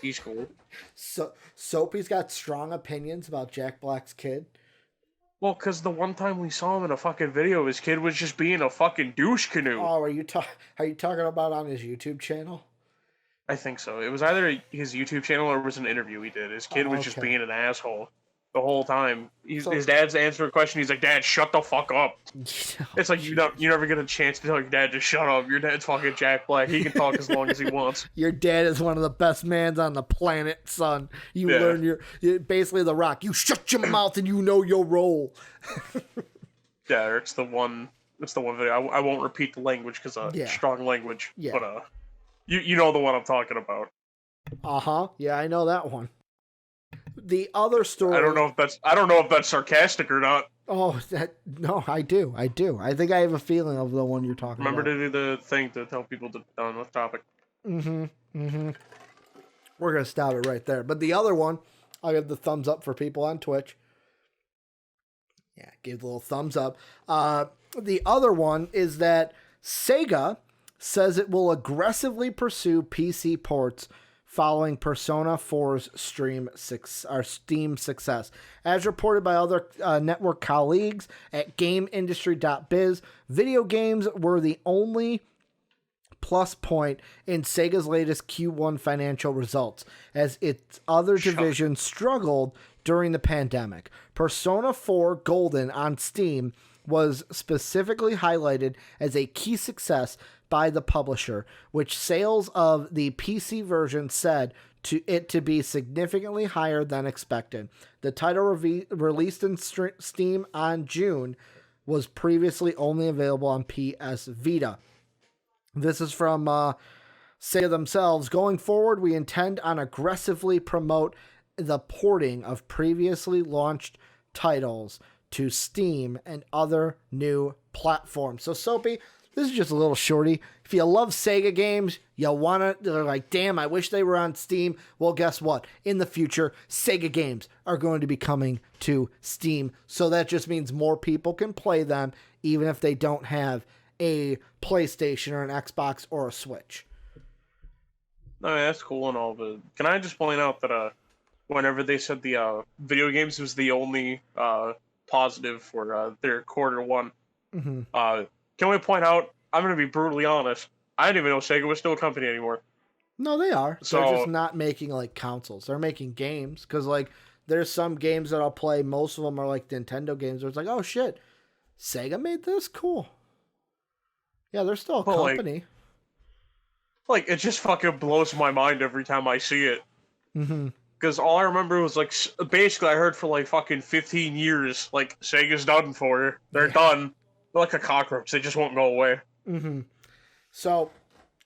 he's cool. So Soapy's got strong opinions about Jack Black's kid. Well, because the one time we saw him in a fucking video, his kid was just being a fucking douche canoe. Oh, are you talking about on his YouTube channel? I think so. It was either his YouTube channel or it was an interview he did. His kid was just being an asshole the whole time. His dad's answering a question. He's like, "Dad, shut the fuck up." It's like you never get a chance to tell your dad to shut up. Your dad's fucking Jack Black. He can talk as long as he wants. Your dad is one of the best mans on the planet, son. You learn you're basically the Rock. You shut your mouth and you know your role. Yeah, it's the one video. I won't repeat the language because strong language. Yeah. But You know the one I'm talking about. Yeah, I know that one. The other story. I don't know if that's sarcastic or not. Oh, no, I do. I think I have a feeling of the one you're talking about. Remember to do the thing to tell people to on the topic. Mm-hmm. We're gonna stop it right there. But the other one, I'll give the thumbs up for people on Twitch. Yeah, give the little thumbs up. The other one is that Sega says it will aggressively pursue PC ports following Persona 4's Steam success. As reported by other network colleagues at GameIndustry.biz, video games were the only plus point in Sega's latest Q1 financial results, as its other divisions struggled during the pandemic. Persona 4 Golden on Steam was specifically highlighted as a key success by the publisher, which sales of the PC version said to be significantly higher than expected. The title released in Steam on June was previously only available on PS Vita. This is from Sega themselves. Going forward, we intend on aggressively promote the porting of previously launched titles to Steam and other new platforms. So, Soapy, this is just a little shorty. If you love Sega games, they're like, damn, I wish they were on Steam. Well, guess what? In the future, Sega games are going to be coming to Steam. So that just means more people can play them, even if they don't have a PlayStation or an Xbox or a Switch. No, that's cool and all, but can I just point out that whenever they said the video games was the only positive for their quarter one. Mm-hmm. Can we point out? I'm going to be brutally honest. I didn't even know Sega was still a company anymore. No, they are. So, They're just not making like consoles. They're making games because like there's some games that I'll play. Most of them are like Nintendo games where it's like, oh shit, Sega made this? Cool. Yeah, they're still a company. Like, it just fucking blows my mind every time I see it. Mm-hmm. Because all I remember was, like, basically I heard for, like, fucking 15 years, like, Sega's done for her. They're done. They're like a cockroach. They just won't go away. Mm-hmm. So,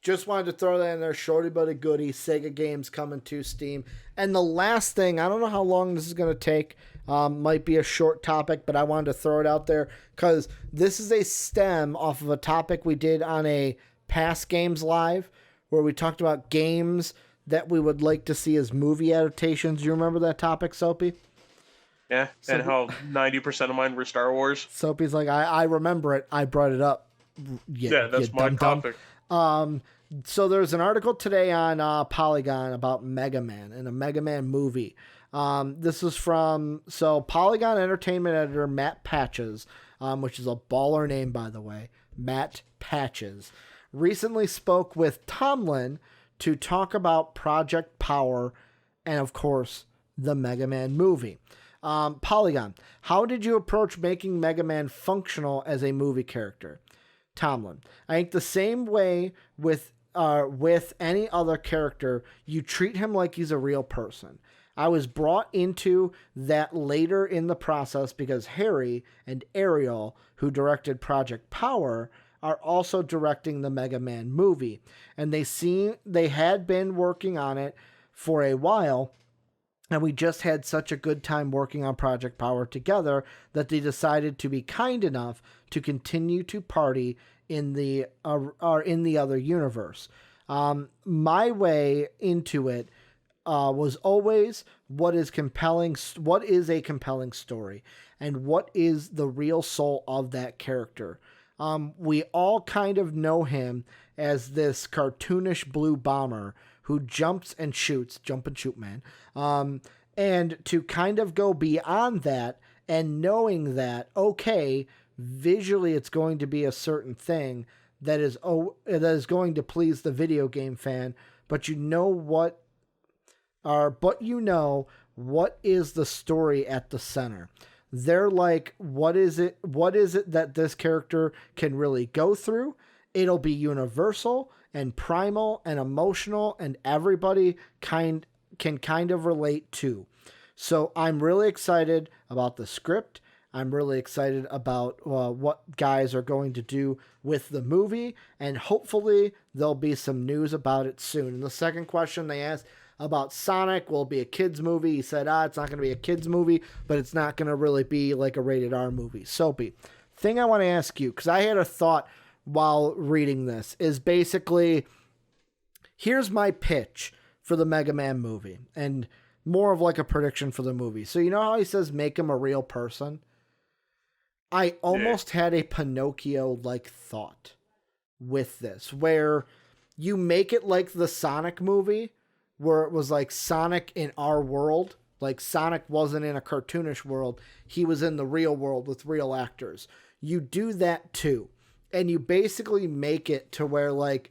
just wanted to throw that in there. Shorty But A Goodie. Sega games coming to Steam. And the last thing, I don't know how long this is going to take. Might be a short topic, but I wanted to throw it out there because this is a stem off of a topic we did on a past Games Live where we talked about games that we would like to see as movie adaptations. You remember that topic, Soapy? Yeah, and how 90% of mine were Star Wars. Soapy's like, I remember it. I brought it up. Yeah, that's my topic. So there's an article today on Polygon about Mega Man and a Mega Man movie. This is from Polygon Entertainment editor Matt Patches, which is a baller name, by the way. Matt Patches recently spoke with Tomlin to talk about Project Power and, of course, the Mega Man movie. Polygon, how did you approach making Mega Man functional as a movie character? Tomlin, I think the same way with any other character, you treat him like he's a real person. I was brought into that later in the process because Harry and Ariel, who directed Project Power, are also directing the Mega Man movie. And they had been working on it for a while, and we just had such a good time working on Project Power together that they decided to be kind enough to continue to party in the other universe. My way into it was always what is a compelling story, and what is the real soul of that character. We all kind of know him as this cartoonish blue bomber who jump and shoot man. And to kind of go beyond that and knowing that, okay, visually it's going to be a certain thing that is going to please the video game fan, but you know what is the story at the center. They're like, what is it that this character can really go through? It'll be universal and primal and emotional, and everybody can kind of relate to. So I'm really excited about the script. I'm really excited about what guys are going to do with the movie, and hopefully there'll be some news about it soon. And the second question they asked about Sonic, will it be a kids movie? He said, it's not going to be a kids movie, but it's not going to really be like a rated R movie. Soapy, thing I want to ask you, because I had a thought while reading this, is basically, here's my pitch for the Mega Man movie, and more of like a prediction for the movie. So you know how he says make him a real person? I almost had a Pinocchio-like thought with this, where you make it like the Sonic movie, where it was like Sonic in our world. Like Sonic wasn't in a cartoonish world. He was in the real world with real actors. You do that too. And you basically make it to where, like,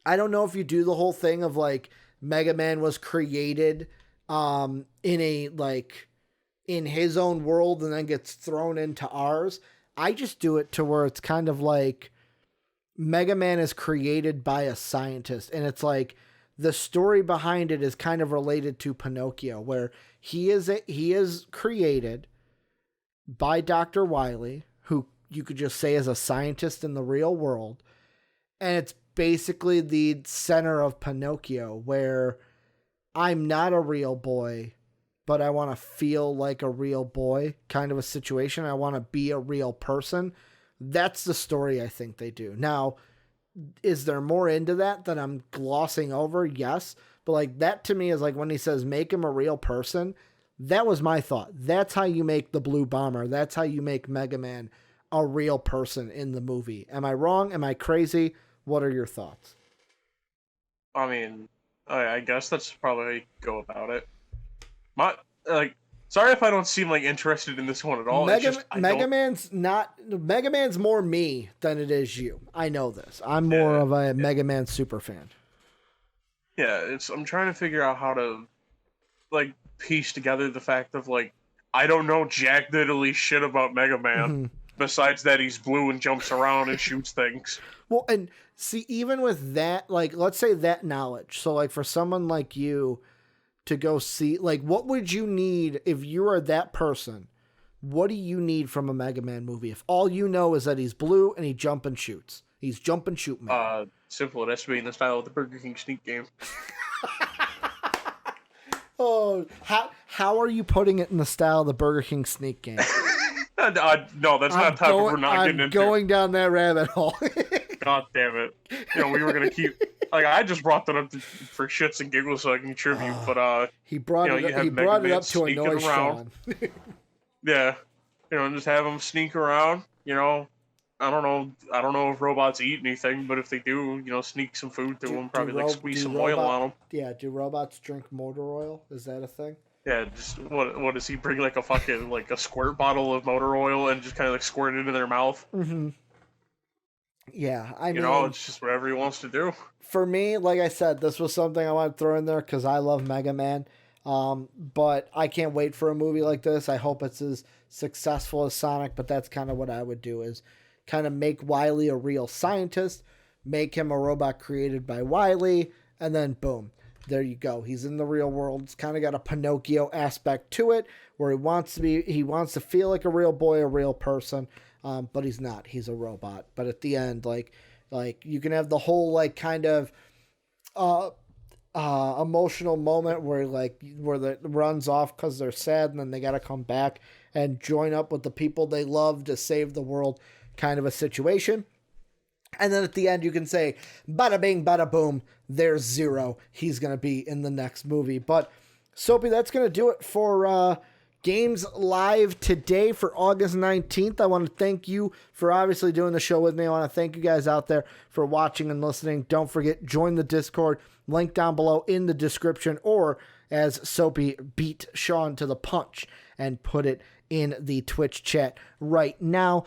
I don't know if you do the whole thing of like Mega Man was created in his own world and then gets thrown into ours. I just do it to where it's kind of like Mega Man is created by a scientist, and it's like the story behind it is kind of related to Pinocchio, where he is created by Dr. Wily, who you could just say is a scientist in the real world. And it's basically the center of Pinocchio, where I'm not a real boy, but I want to feel like a real boy kind of a situation. I want to be a real person. That's the story I think they do. Now, is there more into that I'm glossing over? Yes. But like that to me is like when he says make him a real person, that was my thought. That's how you make the Blue Bomber. That's how you make Mega Man a real person in the movie. Am I wrong? Am I crazy? What are your thoughts? I mean, I guess that's probably how you go about it. Sorry if I don't seem like interested in this one at all. Mega Man's more me than it is you. I know this. I'm more of a Mega Man super fan. Yeah, I'm trying to figure out how to like piece together the fact of like I don't know jack diddly shit about Mega Man besides that he's blue and jumps around and shoots things. Well, and see, even with that, like, let's say that knowledge. So, like, for someone like you to go see, like, what would you need if you are that person? What do you need from a Mega Man movie if all you know is that he's blue and he jump and shoots? He's jump and shoot man. Simple. It has to be in the style of the Burger King sneak game. Oh, how are you putting it in the style of the Burger King sneak game? No, that's not topic we're not getting into. I'm going down that rabbit hole. God damn it. You know, we were going to keep... Like, I just brought that up for shits and giggles so I can contribute, but, he brought it up to annoy Sean. Yeah. You know, just have them sneak around, you know. I don't know if robots eat anything, but if they do, you know, sneak some food to them, probably like squeeze some oil on them. Yeah, do robots drink motor oil? Is that a thing? Yeah, just what does he bring, like a fucking like a squirt bottle of motor oil and just kind of like squirt it into their mouth? Mm-hmm. Yeah, I mean, you know, it's just whatever he wants to do. For me, like I said, this was something I want to throw in there because I love Mega Man. But I can't wait for a movie like this. I hope it's as successful as Sonic, but that's kind of what I would do is kind of make Wily a real scientist, make him a robot created by Wily, and then boom, there you go. He's in the real world. It's kind of got a Pinocchio aspect to it where he wants to feel like a real boy, a real person. But he's not. He's a robot. But at the end, like you can have the whole like kind of emotional moment where it runs off because they're sad and then they got to come back and join up with the people they love to save the world, kind of a situation. And then at the end, you can say, bada bing, bada boom, there's Zero. He's going to be in the next movie. But Soapy, that's going to do it for Games Live today for August 19th. I want to thank you for obviously doing the show with me. I want to thank you guys out there for watching and listening. Don't forget, join the Discord. Link down below in the description, or as Soapy beat Sean to the punch and put it in the Twitch chat right now.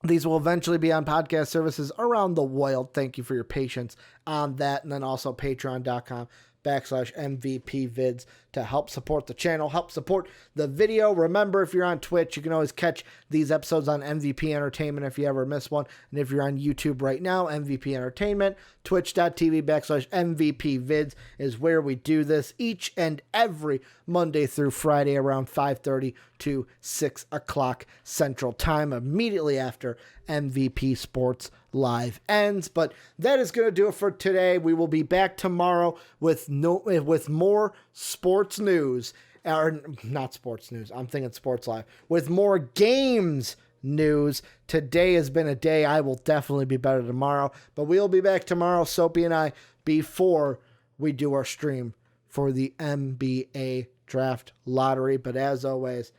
These will eventually be on podcast services around the world. Thank you for your patience on that. And then also patreon.com/MVP vids to help support the channel, help support the video. Remember, if you're on Twitch, you can always catch these episodes on MVP Entertainment if you ever miss one. And if you're on YouTube right now, MVP Entertainment, twitch.tv/MVP vids is where we do this each and every Monday through Friday around 5:30 to 6 o'clock Central Time, immediately after MVP Sports Live ends. But that is going to do it for today. We will be back tomorrow with more sports news, or not sports news. I'm thinking Sports Live, with more games news. Today has been a day. I will definitely be better tomorrow, but we'll be back tomorrow, Soapy and I, before we do our stream for the NBA Draft Lottery. But as always,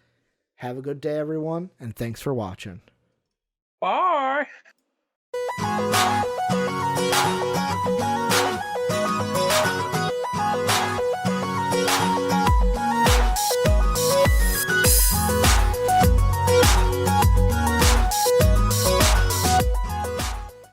have a good day, everyone, and thanks for watching. Bye.